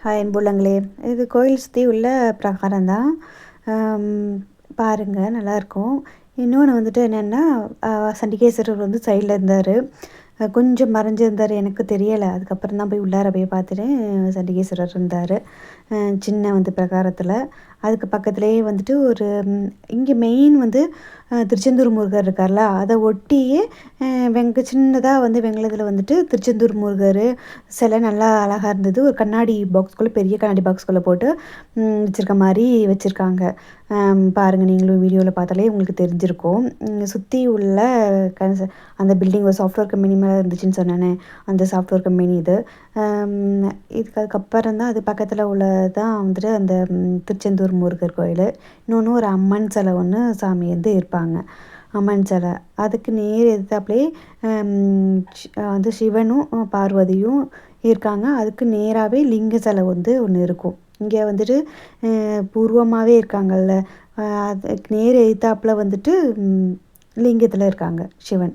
Hi அன்புள்ளங்களே! இது கோயில் சுத்தி உள்ள பிரகாரம் தான். பாருங்க நல்லாயிருக்கும். இன்னொன்று வந்துட்டு என்னென்னா, சண்டிகேஸ்வரர் வந்து சைடில் இருந்தார். கொஞ்சம் மறைஞ்சிருந்தார், எனக்கு தெரியலை. அதுக்கப்புறம் தான் போய் உள்ளார போய் பார்த்துட்டேன். சண்டிகேஸ்வரர் இருந்தார். சின்ன வந்து பிரகாரத்தில். அதுக்கு பக்கத்துலேயே வந்துட்டு ஒரு இங்கே மெயின் வந்து திருச்செந்தூர் முருகர் இருக்கார்ல, அதை ஒட்டியே சின்னதாக வந்து வெங்கலத்தில் வந்துட்டு திருச்செந்தூர் முருகர் சிலை நல்லா அழகாக இருந்தது. ஒரு கண்ணாடி பாக்ஸ்குள்ளே, பெரிய கண்ணாடி பாக்ஸ்குள்ளே போட்டு வச்சுருக்க மாதிரி வச்சுருக்காங்க. பாருங்கள், நீங்களும் வீடியோவில் பார்த்தாலே உங்களுக்கு தெரிஞ்சிருக்கும். சுற்றி உள்ள அந்த பில்டிங் ஒரு சாஃப்ட்வேர் கம்பெனி மேலே இருந்துச்சுன்னு சொன்னேனே, அந்த சாஃப்ட்வேர் கம்பெனி இது. அதுக்கப்புறம் தான் அது பக்கத்தில் உள்ளது தான் வந்துட்டு அந்த திருச்செந்தூர் முருகர் கோயில். இன்னொன்று ஒரு அம்மன் சிலை ஒன்று சாமி வந்து இருப்பாங்க, அம்மன் சிலை. அதுக்கு நேர் எதிர்த்தாப்புலேயே வந்து சிவனும் பார்வதியும் இருக்காங்க. அதுக்கு நேராகவே லிங்க சிலை வந்து ஒன்று இருக்கும். இங்கே வந்துட்டு பூர்வமாகவே இருக்காங்கல்ல, அதுக்கு நேர் எதிர்த்தாப்புல வந்துட்டு லிங்கத்தில் இருக்காங்க சிவன்.